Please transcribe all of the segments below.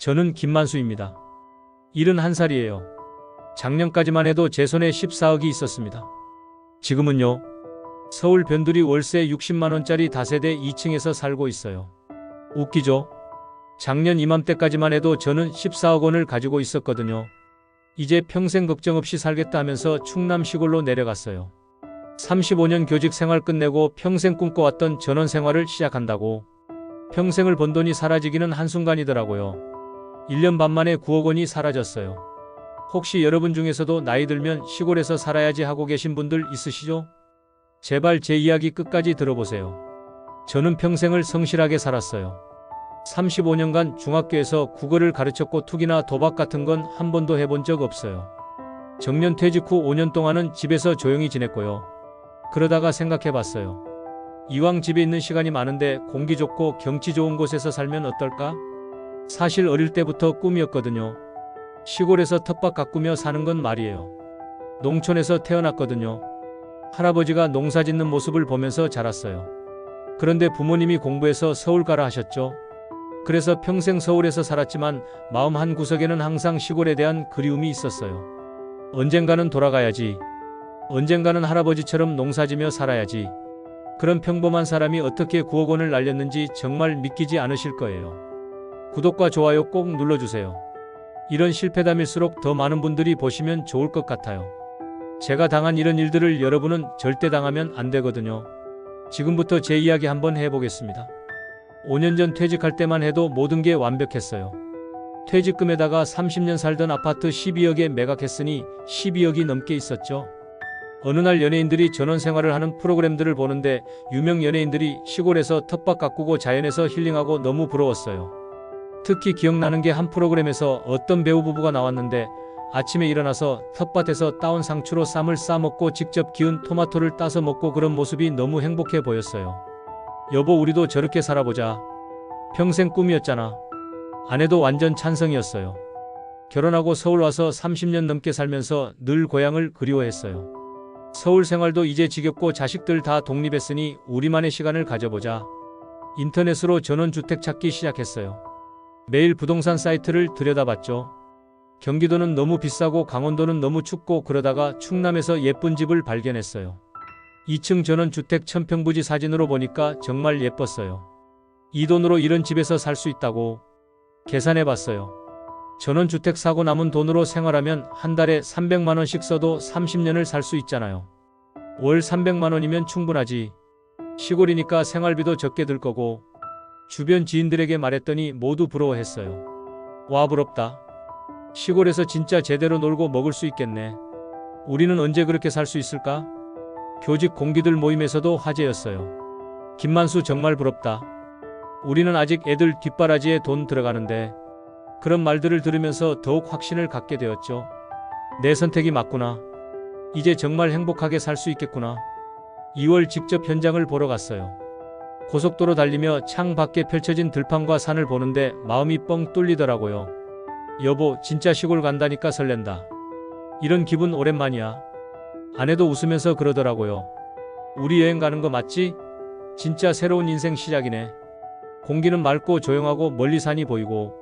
저는 김만수입니다. 71살이에요. 작년까지만 해도 제 손에 14억이 있었습니다. 지금은요. 서울 변두리 월세 60만원짜리 다세대 2층에서 살고 있어요. 웃기죠? 작년 이맘때까지만 해도 저는 14억 원을 가지고 있었거든요. 이제 평생 걱정 없이 살겠다 하면서 충남 시골로 내려갔어요. 35년 교직 생활 끝내고 평생 꿈꿔왔던 전원 생활을 시작한다고. 평생을 번 돈이 사라지기는 한순간이더라고요. 1년 반 만에 9억 원이 사라졌어요. 혹시 여러분 중에서도 나이 들면 시골에서 살아야지 하고 계신 분들 있으시죠? 제발 제 이야기 끝까지 들어보세요. 저는 평생을 성실하게 살았어요. 35년간 중학교에서 국어를 가르쳤고 투기나 도박 같은 건 한 번도 해본 적 없어요. 정년 퇴직 후 5년 동안은 집에서 조용히 지냈고요. 그러다가 생각해봤어요. 이왕 집에 있는 시간이 많은데 공기 좋고 경치 좋은 곳에서 살면 어떨까? 사실 어릴 때부터 꿈이었거든요. 시골에서 텃밭 가꾸며 사는 건 말이에요. 농촌에서 태어났거든요. 할아버지가 농사 짓는 모습을 보면서 자랐어요. 그런데 부모님이 공부해서 서울 가라 하셨죠. 그래서 평생 서울에서 살았지만 마음 한 구석에는 항상 시골에 대한 그리움이 있었어요. 언젠가는 돌아가야지. 언젠가는 할아버지처럼 농사지며 살아야지. 그런 평범한 사람이 어떻게 9억 원을 날렸는지 정말 믿기지 않으실 거예요. 구독과 좋아요 꼭 눌러주세요. 이런 실패담일수록 더 많은 분들이 보시면 좋을 것 같아요. 제가 당한 이런 일들을 여러분은 절대 당하면 안 되거든요. 지금부터 제 이야기 한번 해보겠습니다. 5년 전 퇴직할 때만 해도 모든 게 완벽했어요. 퇴직금에다가 30년 살던 아파트 12억에 매각했으니 12억이 넘게 있었죠. 어느 날 연예인들이 전원 생활을 하는 프로그램들을 보는데 유명 연예인들이 시골에서 텃밭 가꾸고 자연에서 힐링하고 너무 부러웠어요. 특히 기억나는 게 한 프로그램에서 어떤 배우 부부가 나왔는데 아침에 일어나서 텃밭에서 따온 상추로 쌈을 싸먹고 직접 기운 토마토를 따서 먹고 그런 모습이 너무 행복해 보였어요. 여보, 우리도 저렇게 살아보자. 평생 꿈이었잖아. 아내도 완전 찬성이었어요. 결혼하고 서울 와서 30년 넘게 살면서 늘 고향을 그리워했어요. 서울 생활도 이제 지겹고 자식들 다 독립했으니 우리만의 시간을 가져보자. 인터넷으로 전원주택 찾기 시작했어요. 매일 부동산 사이트를 들여다봤죠. 경기도는 너무 비싸고 강원도는 너무 춥고 그러다가 충남에서 예쁜 집을 발견했어요. 2층 전원주택 1000평부지 사진으로 보니까 정말 예뻤어요. 이 돈으로 이런 집에서 살 수 있다고 계산해봤어요. 전원주택 사고 남은 돈으로 생활하면 한 달에 300만원씩 써도 30년을 살 수 있잖아요. 월 300만원이면 충분하지. 시골이니까 생활비도 적게 들 거고. 주변 지인들에게 말했더니 모두 부러워했어요. 와, 부럽다. 시골에서 진짜 제대로 놀고 먹을 수 있겠네. 우리는 언제 그렇게 살 수 있을까? 교직 공기들 모임에서도 화제였어요. 김만수 정말 부럽다. 우리는 아직 애들 뒷바라지에 돈 들어가는데. 그런 말들을 들으면서 더욱 확신을 갖게 되었죠. 내 선택이 맞구나. 이제 정말 행복하게 살 수 있겠구나. 2월 직접 현장을 보러 갔어요. 고속도로 달리며 창 밖에 펼쳐진 들판과 산을 보는데 마음이 뻥 뚫리더라고요. 여보, 진짜 시골 간다니까 설렌다. 이런 기분 오랜만이야. 아내도 웃으면서 그러더라고요. 우리 여행 가는 거 맞지? 진짜 새로운 인생 시작이네. 공기는 맑고 조용하고 멀리 산이 보이고.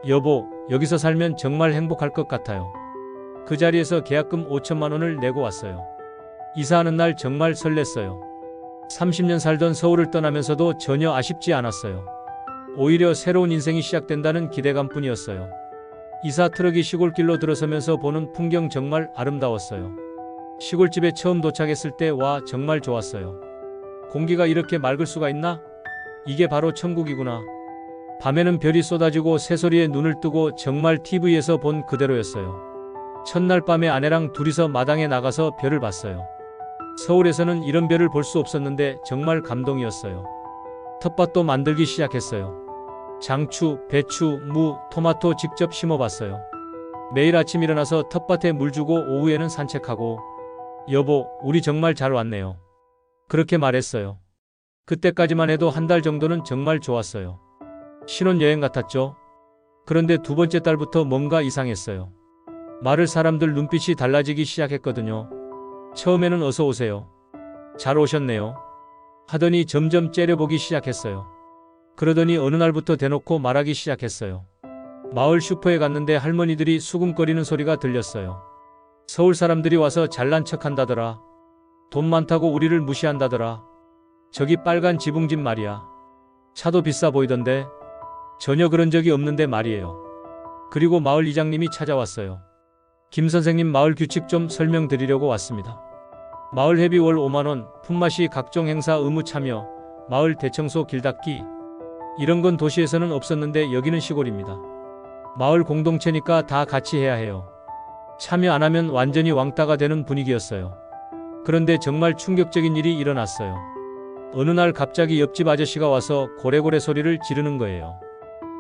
여보, 여기서 살면 정말 행복할 것 같아요. 그 자리에서 계약금 5천만 원을 내고 왔어요. 이사하는 날 정말 설렜어요. 30년 살던 서울을 떠나면서도 전혀 아쉽지 않았어요. 오히려 새로운 인생이 시작된다는 기대감뿐이었어요. 이사 트럭이 시골길로 들어서면서 보는 풍경 정말 아름다웠어요. 시골집에 처음 도착했을 때 와, 정말 좋았어요. 공기가 이렇게 맑을 수가 있나? 이게 바로 천국이구나. 밤에는 별이 쏟아지고 새소리에 눈을 뜨고 정말 TV에서 본 그대로였어요. 첫날 밤에 아내랑 둘이서 마당에 나가서 별을 봤어요. 서울에서는 이런 별을 볼 수 없었는데 정말 감동이었어요. 텃밭도 만들기 시작했어요. 장추, 배추, 무, 토마토 직접 심어봤어요. 매일 아침 일어나서 텃밭에 물 주고 오후에는 산책하고. 여보, 우리 정말 잘 왔네요. 그렇게 말했어요. 그때까지만 해도 한 달 정도는 정말 좋았어요. 신혼여행 같았죠. 그런데 두 번째 달부터 뭔가 이상했어요. 말을 사람들 눈빛이 달라지기 시작했거든요. 처음에는 어서 오세요. 잘 오셨네요. 하더니 점점 째려보기 시작했어요. 그러더니 어느 날부터 대놓고 말하기 시작했어요. 마을 슈퍼에 갔는데 할머니들이 수군거리는 소리가 들렸어요. 서울 사람들이 와서 잘난 척한다더라. 돈 많다고 우리를 무시한다더라. 저기 빨간 지붕집 말이야. 차도 비싸 보이던데. 전혀 그런 적이 없는데 말이에요. 그리고 마을 이장님이 찾아왔어요. 김 선생님, 마을 규칙 좀 설명드리려고 왔습니다. 마을 회비 월 5만원, 품맛이 각종 행사 의무 참여, 마을 대청소 길 닦기. 이런 건 도시에서는 없었는데 여기는 시골입니다. 마을 공동체니까 다 같이 해야 해요. 참여 안 하면 완전히 왕따가 되는 분위기였어요. 그런데 정말 충격적인 일이 일어났어요. 어느 날 갑자기 옆집 아저씨가 와서 고래고래 소리를 지르는 거예요.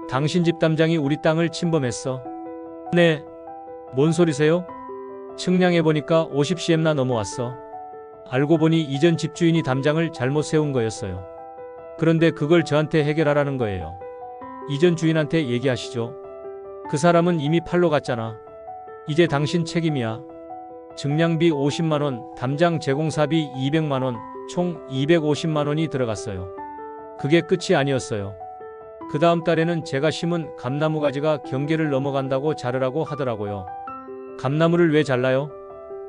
당신 집 담장이 우리 땅을 침범했어. 네. 뭔 소리세요? 측량해보니까 50cm나 넘어왔어. 알고 보니 이전 집주인이 담장을 잘못 세운 거였어요. 그런데 그걸 저한테 해결하라는 거예요. 이전 주인한테 얘기하시죠. 그 사람은 이미 팔로 갔잖아. 이제 당신 책임이야. 측량비 50만원, 담장 재공사비 200만원, 총 250만원이 들어갔어요. 그게 끝이 아니었어요. 그 다음 달에는 제가 심은 감나무 가지가 경계를 넘어간다고 자르라고 하더라고요. 감나무를 왜 잘라요?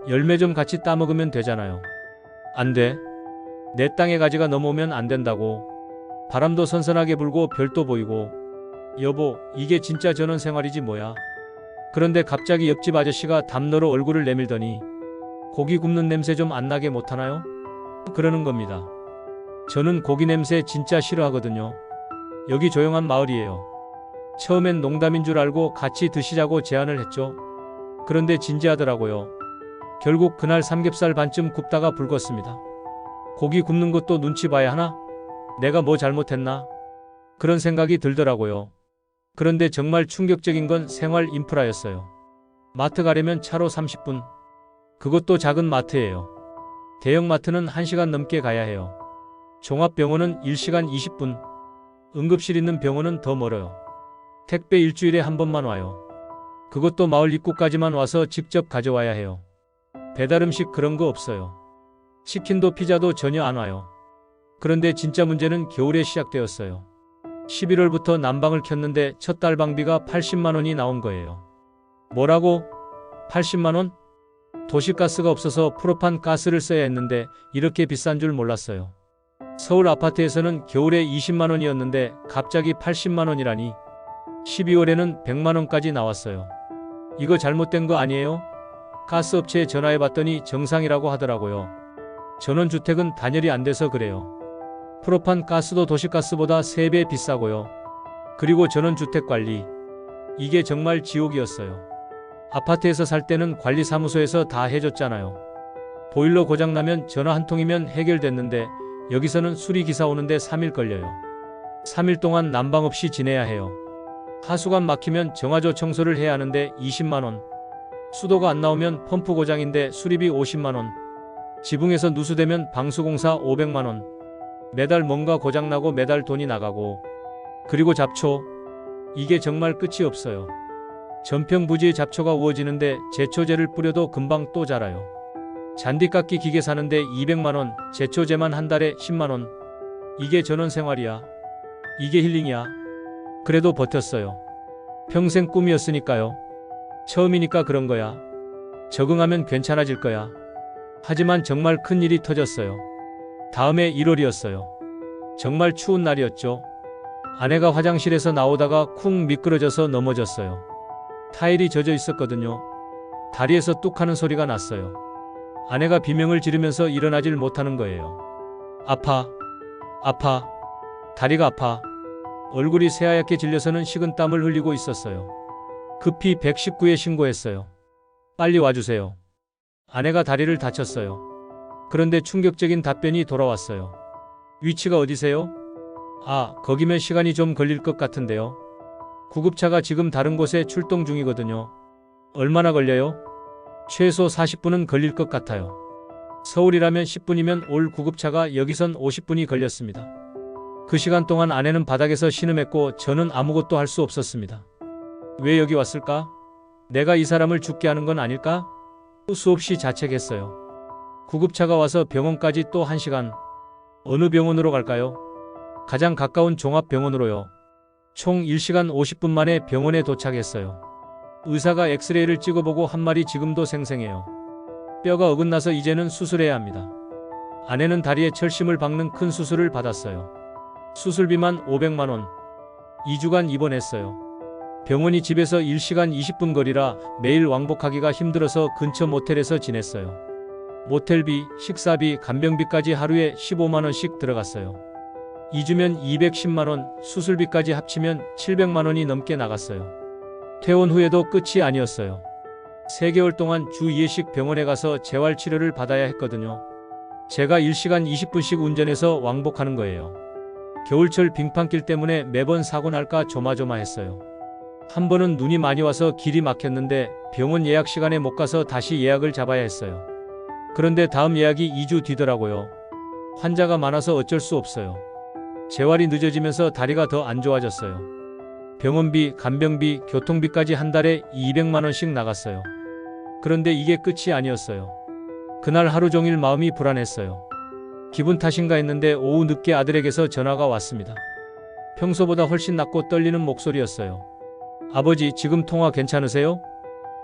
열매 좀 같이 따먹으면 되잖아요. 안 돼. 내 땅에 가지가 넘어오면 안 된다고. 바람도 선선하게 불고 별도 보이고. 여보, 이게 진짜 전원 생활이지 뭐야. 그런데 갑자기 옆집 아저씨가 담너로 얼굴을 내밀더니 고기 굽는 냄새 좀 안 나게 못하나요? 그러는 겁니다. 저는 고기 냄새 진짜 싫어하거든요. 여기 조용한 마을이에요. 처음엔 농담인 줄 알고 같이 드시자고 제안을 했죠. 그런데 진지하더라고요. 결국 그날 삼겹살 반쯤 굽다가 불 껐습니다. 고기 굽는 것도 눈치 봐야 하나? 내가 뭐 잘못했나? 그런 생각이 들더라고요. 그런데 정말 충격적인 건 생활 인프라였어요. 마트 가려면 차로 30분. 그것도 작은 마트예요. 대형 마트는 1시간 넘게 가야 해요. 종합병원은 1시간 20분. 응급실 있는 병원은 더 멀어요. 택배 일주일에 한 번만 와요. 그것도 마을 입구까지만 와서 직접 가져와야 해요. 배달 음식 그런 거 없어요. 치킨도 피자도 전혀 안 와요. 그런데 진짜 문제는 겨울에 시작되었어요. 11월부터 난방을 켰는데 첫 달 방비가 80만원이 나온 거예요. 뭐라고? 80만원? 도시가스가 없어서 프로판 가스를 써야 했는데 이렇게 비싼 줄 몰랐어요. 서울 아파트에서는 겨울에 20만원이었는데 갑자기 80만원이라니. 12월에는 100만원까지 나왔어요. 이거 잘못된 거 아니에요? 가스업체에 전화해봤더니 정상이라고 하더라고요. 전원주택은 단열이 안 돼서 그래요. 프로판 가스도 도시가스보다 3배 비싸고요. 그리고 전원주택 관리. 이게 정말 지옥이었어요. 아파트에서 살 때는 관리사무소에서 다 해줬잖아요. 보일러 고장나면 전화 한 통이면 해결됐는데 여기서는 수리기사 오는데 3일 걸려요. 3일 동안 난방 없이 지내야 해요. 하수관 막히면 정화조 청소를 해야 하는데 20만원. 수도가 안 나오면 펌프 고장인데 수리비 50만원. 지붕에서 누수되면 방수공사 500만원. 매달 뭔가 고장나고 매달 돈이 나가고. 그리고 잡초. 이게 정말 끝이 없어요. 전평부지에 잡초가 우거지는데 제초제를 뿌려도 금방 또 자라요. 잔디 깎기 기계 사는데 200만원, 제초제만 한 달에 10만원. 이게 전원생활이야. 이게 힐링이야. 그래도 버텼어요. 평생 꿈이었으니까요. 처음이니까 그런 거야. 적응하면 괜찮아질 거야. 하지만 정말 큰 일이 터졌어요. 다음해 1월이었어요. 정말 추운 날이었죠. 아내가 화장실에서 나오다가 쿵 미끄러져서 넘어졌어요. 타일이 젖어 있었거든요. 다리에서 뚝 하는 소리가 났어요. 아내가 비명을 지르면서 일어나질 못하는 거예요. 아파. 아파. 다리가 아파. 얼굴이 새하얗게 질려서는 식은땀을 흘리고 있었어요. 급히 119에 신고했어요. 빨리 와주세요. 아내가 다리를 다쳤어요. 그런데 충격적인 답변이 돌아왔어요. 위치가 어디세요? 아, 거기면 시간이 좀 걸릴 것 같은데요. 구급차가 지금 다른 곳에 출동 중이거든요. 얼마나 걸려요? 최소 40분은 걸릴 것 같아요. 서울이라면 10분이면 올 구급차가 여기선 50분이 걸렸습니다. 그 시간 동안 아내는 바닥에서 신음했고 저는 아무것도 할 수 없었습니다. 왜 여기 왔을까? 내가 이 사람을 죽게 하는 건 아닐까? 수없이 자책했어요. 구급차가 와서 병원까지 또 1시간. 어느 병원으로 갈까요? 가장 가까운 종합병원으로요. 총 1시간 50분 만에 병원에 도착했어요. 의사가 엑스레이를 찍어보고 한 말이 지금도 생생해요. 뼈가 어긋나서 이제는 수술해야 합니다. 아내는 다리에 철심을 박는 큰 수술을 받았어요. 수술비만 500만 원. 2주간 입원했어요. 병원이 집에서 1시간 20분 거리라 매일 왕복하기가 힘들어서 근처 모텔에서 지냈어요. 모텔비, 식사비, 간병비까지 하루에 15만 원씩 들어갔어요. 2주면 210만 원, 수술비까지 합치면 700만 원이 넘게 나갔어요. 퇴원 후에도 끝이 아니었어요. 3개월 동안 주 2회씩 병원에 가서 재활치료를 받아야 했거든요. 제가 1시간 20분씩 운전해서 왕복하는 거예요. 겨울철 빙판길 때문에 매번 사고 날까 조마조마했어요. 한 번은 눈이 많이 와서 길이 막혔는데 병원 예약 시간에 못 가서 다시 예약을 잡아야 했어요. 그런데 다음 예약이 2주 뒤더라고요. 환자가 많아서 어쩔 수 없어요. 재활이 늦어지면서 다리가 더 안 좋아졌어요. 병원비, 간병비, 교통비까지 한 달에 200만 원씩 나갔어요. 그런데 이게 끝이 아니었어요. 그날 하루 종일 마음이 불안했어요. 기분 탓인가 했는데 오후 늦게 아들에게서 전화가 왔습니다. 평소보다 훨씬 낮고 떨리는 목소리였어요. 아버지, 지금 통화 괜찮으세요?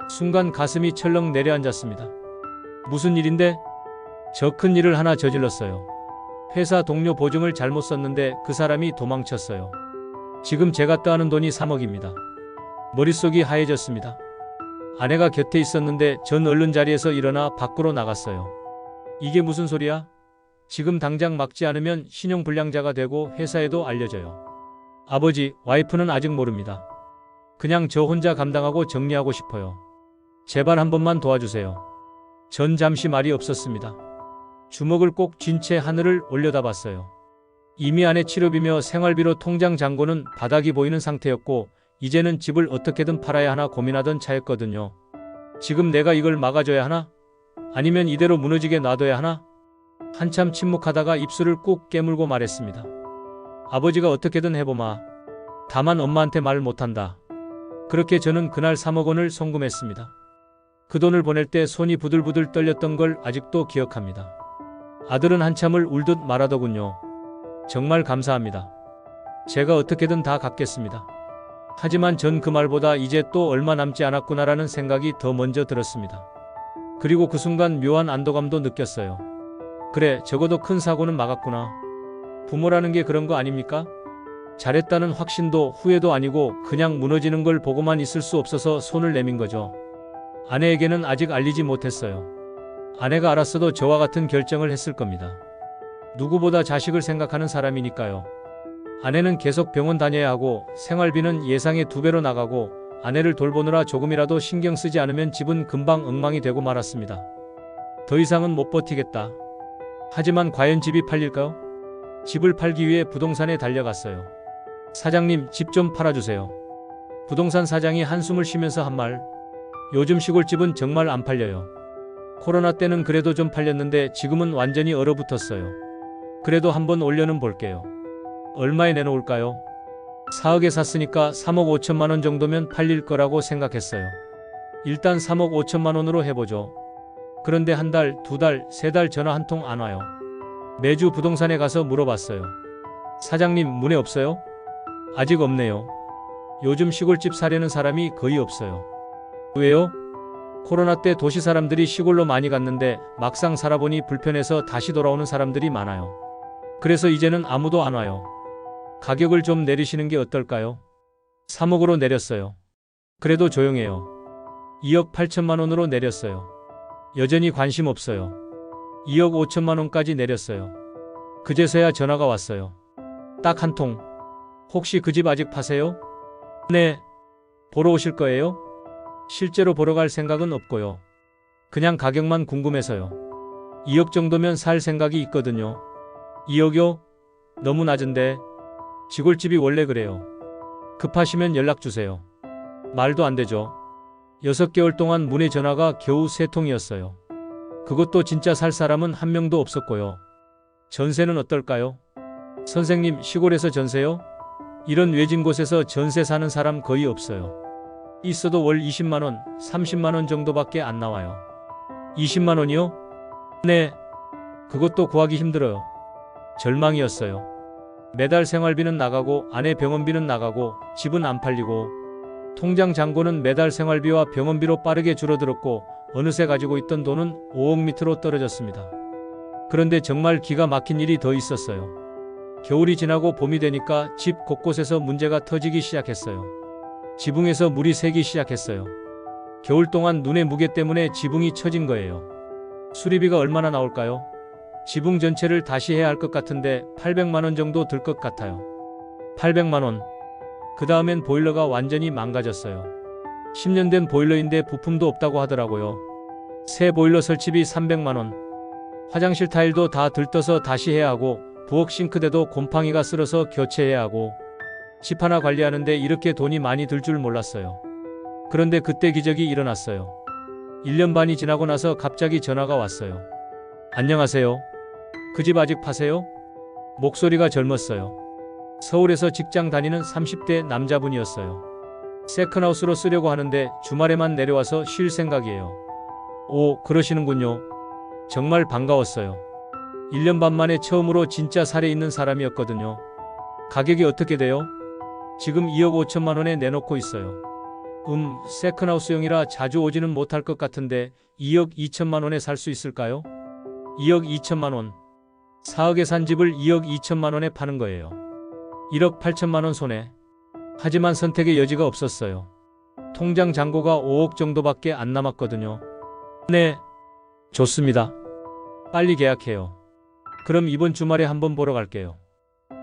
순간 가슴이 철렁 내려앉았습니다. 무슨 일인데? 저 큰 일을 하나 저질렀어요. 회사 동료 보증을 잘못 썼는데 그 사람이 도망쳤어요. 지금 제가 떠하는 돈이 3억입니다. 머릿속이 하얘졌습니다. 아내가 곁에 있었는데 전 얼른 자리에서 일어나 밖으로 나갔어요. 이게 무슨 소리야? 지금 당장 막지 않으면 신용불량자가 되고 회사에도 알려져요. 아버지, 와이프는 아직 모릅니다. 그냥 저 혼자 감당하고 정리하고 싶어요. 제발 한 번만 도와주세요. 전 잠시 말이 없었습니다. 주먹을 꼭 쥔 채 하늘을 올려다봤어요. 이미 아내 치료비며 생활비로 통장 잔고는 바닥이 보이는 상태였고 이제는 집을 어떻게든 팔아야 하나 고민하던 차였거든요. 지금 내가 이걸 막아줘야 하나? 아니면 이대로 무너지게 놔둬야 하나? 한참 침묵하다가 입술을 꾹 깨물고 말했습니다. 아버지가 어떻게든 해보마. 다만 엄마한테 말 못한다. 그렇게 저는 그날 3억 원을 송금했습니다. 그 돈을 보낼 때 손이 부들부들 떨렸던 걸 아직도 기억합니다. 아들은 한참을 울듯 말하더군요. 정말 감사합니다. 제가 어떻게든 다 갚겠습니다. 하지만 전 그 말보다 이제 또 얼마 남지 않았구나라는 생각이 더 먼저 들었습니다. 그리고 그 순간 묘한 안도감도 느꼈어요. 그래, 적어도 큰 사고는 막았구나. 부모라는 게 그런 거 아닙니까? 잘했다는 확신도 후회도 아니고 그냥 무너지는 걸 보고만 있을 수 없어서 손을 내민 거죠. 아내에게는 아직 알리지 못했어요. 아내가 알았어도 저와 같은 결정을 했을 겁니다. 누구보다 자식을 생각하는 사람이니까요. 아내는 계속 병원 다녀야 하고 생활비는 예상의 2배로 나가고 아내를 돌보느라 조금이라도 신경 쓰지 않으면 집은 금방 엉망이 되고 말았습니다. 더 이상은 못 버티겠다. 하지만 과연 집이 팔릴까요? 집을 팔기 위해 부동산에 달려갔어요. 사장님, 집 좀 팔아주세요. 부동산 사장이 한숨을 쉬면서 한 말. 요즘 시골집은 정말 안 팔려요. 코로나 때는 그래도 좀 팔렸는데 지금은 완전히 얼어붙었어요. 그래도 한번 올려는 볼게요. 얼마에 내놓을까요? 4억에 샀으니까 3억 5천만 원 정도면 팔릴 거라고 생각했어요. 일단 3억 5천만 원으로 해보죠. 그런데 한 달, 2달, 3달 전화 한 통 안 와요. 매주 부동산에 가서 물어봤어요. 사장님, 문의 없어요? 아직 없네요. 요즘 시골집 사려는 사람이 거의 없어요. 왜요? 코로나 때 도시 사람들이 시골로 많이 갔는데 막상 살아보니 불편해서 다시 돌아오는 사람들이 많아요. 그래서 이제는 아무도 안 와요. 가격을 좀 내리시는 게 어떨까요? 3억으로 내렸어요. 그래도 조용해요. 2억 8천만 원으로 내렸어요. 여전히 관심 없어요. 2억 5천만 원까지 내렸어요. 그제서야 전화가 왔어요. 딱 한 통. 혹시 그 집 아직 파세요? 네. 보러 오실 거예요? 실제로 보러 갈 생각은 없고요. 그냥 가격만 궁금해서요. 2억 정도면 살 생각이 있거든요. 2억요? 너무 낮은데. 시골집이 원래 그래요. 급하시면 연락 주세요. 말도 안 되죠. 6개월 동안 문의 전화가 겨우 3통이었어요. 그것도 진짜 살 사람은 한 명도 없었고요. 전세는 어떨까요? 선생님, 시골에서 전세요? 이런 외진 곳에서 전세 사는 사람 거의 없어요. 있어도 월 20만 원, 30만 원 정도밖에 안 나와요. 20만 원이요? 네. 그것도 구하기 힘들어요. 절망이었어요. 매달 생활비는 나가고 아내 병원비는 나가고 집은 안 팔리고 통장 잔고는 매달 생활비와 병원비로 빠르게 줄어들었고 어느새 가지고 있던 돈은 5억 밑으로 떨어졌습니다. 그런데 정말 기가 막힌 일이 더 있었어요. 겨울이 지나고 봄이 되니까 집 곳곳에서 문제가 터지기 시작했어요. 지붕에서 물이 새기 시작했어요. 겨울 동안 눈의 무게 때문에 지붕이 처진 거예요. 수리비가 얼마나 나올까요? 지붕 전체를 다시 해야 할 것 같은데 800만 원 정도 들 것 같아요. 800만 원. 그 다음엔 보일러가 완전히 망가졌어요. 10년 된 보일러인데 부품도 없다고 하더라고요. 새 보일러 설치비 300만 원. 화장실 타일도 다 들떠서 다시 해야 하고 부엌 싱크대도 곰팡이가 쓸어서 교체해야 하고 집 하나 관리하는데 이렇게 돈이 많이 들 줄 몰랐어요. 그런데 그때 기적이 일어났어요. 1년 반이 지나고 나서 갑자기 전화가 왔어요. 안녕하세요. 그 집 아직 파세요? 목소리가 젊었어요. 서울에서 직장 다니는 30대 남자분이었어요. 세컨하우스로 쓰려고 하는데 주말에만 내려와서 쉴 생각이에요. 오, 그러시는군요. 정말 반가웠어요. 1년 반 만에 처음으로 진짜 살에 있는 사람이었거든요. 가격이 어떻게 돼요? 지금 2억 5천만 원에 내놓고 있어요. 세컨하우스용이라 자주 오지는 못할 것 같은데 2억 2천만 원에 살 수 있을까요? 2억 2천만 원. 4억에 산 집을 2억 2천만 원에 파는 거예요. 1억 8천만 원 손해. 하지만 선택의 여지가 없었어요. 통장 잔고가 5억 정도밖에 안 남았거든요. 네, 좋습니다. 빨리 계약해요. 그럼 이번 주말에 한번 보러 갈게요.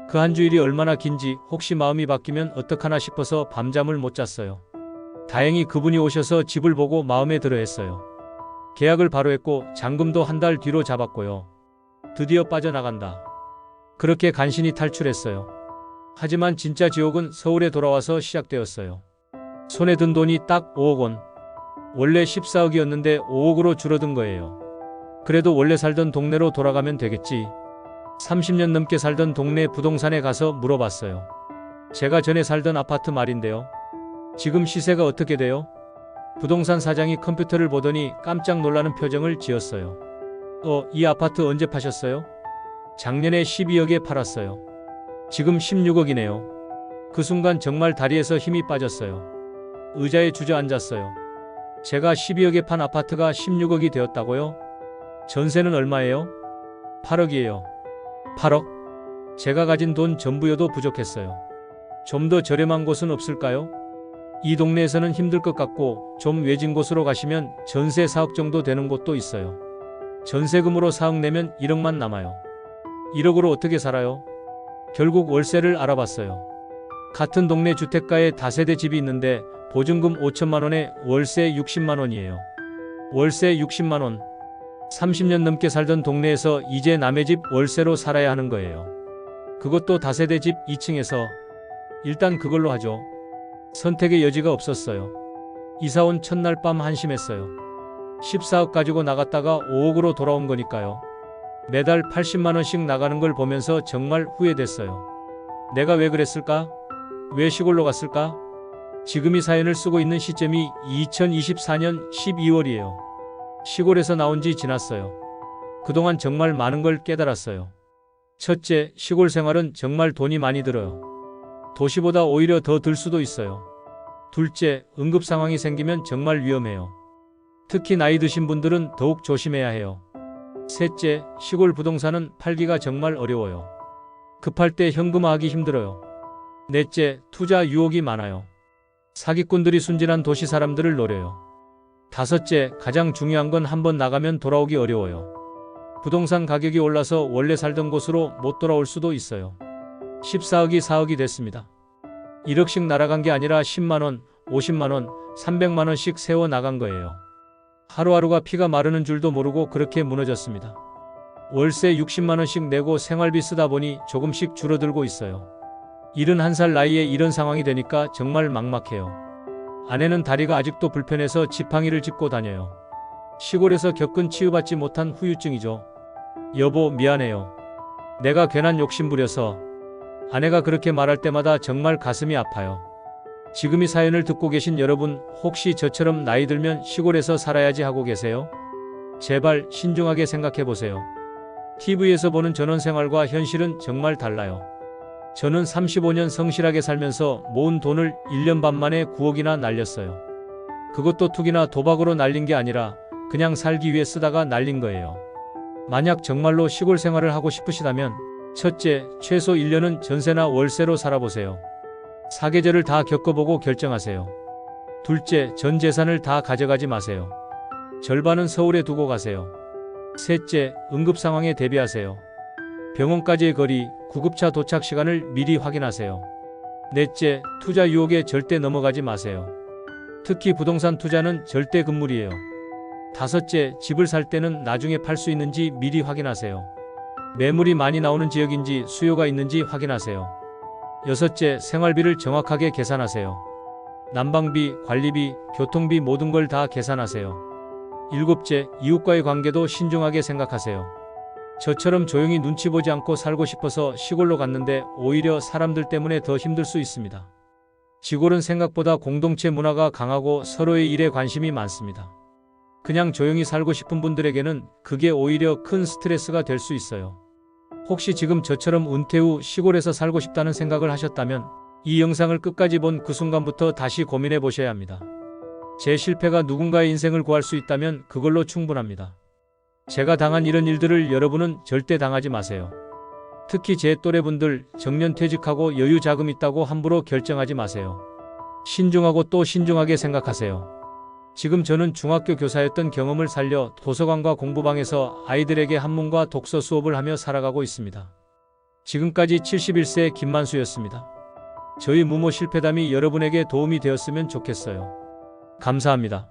그 한 주일이 얼마나 긴지 혹시 마음이 바뀌면 어떡하나 싶어서 밤잠을 못 잤어요. 다행히 그분이 오셔서 집을 보고 마음에 들어 했어요. 계약을 바로 했고 잔금도 한 달 뒤로 잡았고요. 드디어 빠져나간다. 그렇게 간신히 탈출했어요. 하지만 진짜 지옥은 서울에 돌아와서 시작되었어요. 손에 든 돈이 딱 5억 원. 원래 14억이었는데 5억으로 줄어든 거예요. 그래도 원래 살던 동네로 돌아가면 되겠지. 30년 넘게 살던 동네 부동산에 가서 물어봤어요. 제가 전에 살던 아파트 말인데요. 지금 시세가 어떻게 돼요? 부동산 사장이 컴퓨터를 보더니 깜짝 놀라는 표정을 지었어요. 이 아파트 언제 파셨어요? 작년에 12억에 팔았어요. 지금 16억이네요. 그 순간 정말 다리에서 힘이 빠졌어요. 의자에 주저앉았어요. 제가 12억에 판 아파트가 16억이 되었다고요? 전세는 얼마예요? 8억이에요. 8억? 제가 가진 돈 전부여도 부족했어요. 좀 더 저렴한 곳은 없을까요? 이 동네에서는 힘들 것 같고 좀 외진 곳으로 가시면 전세 4억 정도 되는 곳도 있어요. 전세금으로 4억 내면 1억만 남아요. 1억으로 어떻게 살아요? 결국 월세를 알아봤어요. 같은 동네 주택가에 다세대 집이 있는데 보증금 5천만 원에 월세 60만 원이에요. 월세 60만 원. 30년 넘게 살던 동네에서 이제 남의 집 월세로 살아야 하는 거예요. 그것도 다세대 집 2층에서. 일단 그걸로 하죠. 선택의 여지가 없었어요. 이사 온 첫날 밤 한심했어요. 14억 가지고 나갔다가 5억으로 돌아온 거니까요. 매달 80만 원씩 나가는 걸 보면서 정말 후회됐어요. 내가 왜 그랬을까? 왜 시골로 갔을까? 지금 이 사연을 쓰고 있는 시점이 2024년 12월이에요. 시골에서 나온 지 지났어요. 그동안 정말 많은 걸 깨달았어요. 첫째, 시골 생활은 정말 돈이 많이 들어요. 도시보다 오히려 더 들 수도 있어요. 둘째, 응급 상황이 생기면 정말 위험해요. 특히 나이 드신 분들은 더욱 조심해야 해요. 셋째, 시골 부동산은 팔기가 정말 어려워요. 급할 때 현금화하기 힘들어요. 넷째, 투자 유혹이 많아요. 사기꾼들이 순진한 도시 사람들을 노려요. 다섯째, 가장 중요한 건 한번 나가면 돌아오기 어려워요. 부동산 가격이 올라서 원래 살던 곳으로 못 돌아올 수도 있어요. 14억이 4억이 됐습니다. 1억씩 날아간 게 아니라 10만원, 50만원, 300만원씩 세워 나간 거예요. 하루하루가 피가 마르는 줄도 모르고 그렇게 무너졌습니다. 월세 60만원씩 내고 생활비 쓰다 보니 조금씩 줄어들고 있어요. 71살 나이에 이런 상황이 되니까 정말 막막해요. 아내는 다리가 아직도 불편해서 지팡이를 짚고 다녀요. 시골에서 겪은 치유받지 못한 후유증이죠. 여보, 미안해요. 내가 괜한 욕심 부려서. 아내가 그렇게 말할 때마다 정말 가슴이 아파요. 지금 이 사연을 듣고 계신 여러분, 혹시 저처럼 나이 들면 시골에서 살아야지 하고 계세요? 제발 신중하게 생각해 보세요. TV에서 보는 전원생활과 현실은 정말 달라요. 저는 35년 성실하게 살면서 모은 돈을 1년 반 만에 9억이나 날렸어요. 그것도 투기나 도박으로 날린 게 아니라 그냥 살기 위해 쓰다가 날린 거예요. 만약 정말로 시골 생활을 하고 싶으시다면 첫째, 최소 1년은 전세나 월세로 살아보세요. 사계절을 다 겪어보고 결정하세요. 둘째, 전 재산을 다 가져가지 마세요. 절반은 서울에 두고 가세요. 셋째, 응급 상황에 대비하세요. 병원까지의 거리, 구급차 도착 시간을 미리 확인하세요. 넷째, 투자 유혹에 절대 넘어가지 마세요. 특히 부동산 투자는 절대 금물이에요. 다섯째, 집을 살 때는 나중에 팔 수 있는지 미리 확인하세요. 매물이 많이 나오는 지역인지 수요가 있는지 확인하세요. 여섯째, 생활비를 정확하게 계산하세요. 난방비, 관리비, 교통비 모든 걸 다 계산하세요. 일곱째, 이웃과의 관계도 신중하게 생각하세요. 저처럼 조용히 눈치 보지 않고 살고 싶어서 시골로 갔는데 오히려 사람들 때문에 더 힘들 수 있습니다. 시골은 생각보다 공동체 문화가 강하고 서로의 일에 관심이 많습니다. 그냥 조용히 살고 싶은 분들에게는 그게 오히려 큰 스트레스가 될 수 있어요. 혹시 지금 저처럼 은퇴 후 시골에서 살고 싶다는 생각을 하셨다면 이 영상을 끝까지 본 그 순간부터 다시 고민해 보셔야 합니다. 제 실패가 누군가의 인생을 구할 수 있다면 그걸로 충분합니다. 제가 당한 이런 일들을 여러분은 절대 당하지 마세요. 특히 제 또래분들 정년 퇴직하고 여유 자금 있다고 함부로 결정하지 마세요. 신중하고 또 신중하게 생각하세요. 지금 저는 중학교 교사였던 경험을 살려 도서관과 공부방에서 아이들에게 한문과 독서 수업을 하며 살아가고 있습니다. 지금까지 71세 김만수였습니다. 저희 무모 실패담이 여러분에게 도움이 되었으면 좋겠어요. 감사합니다.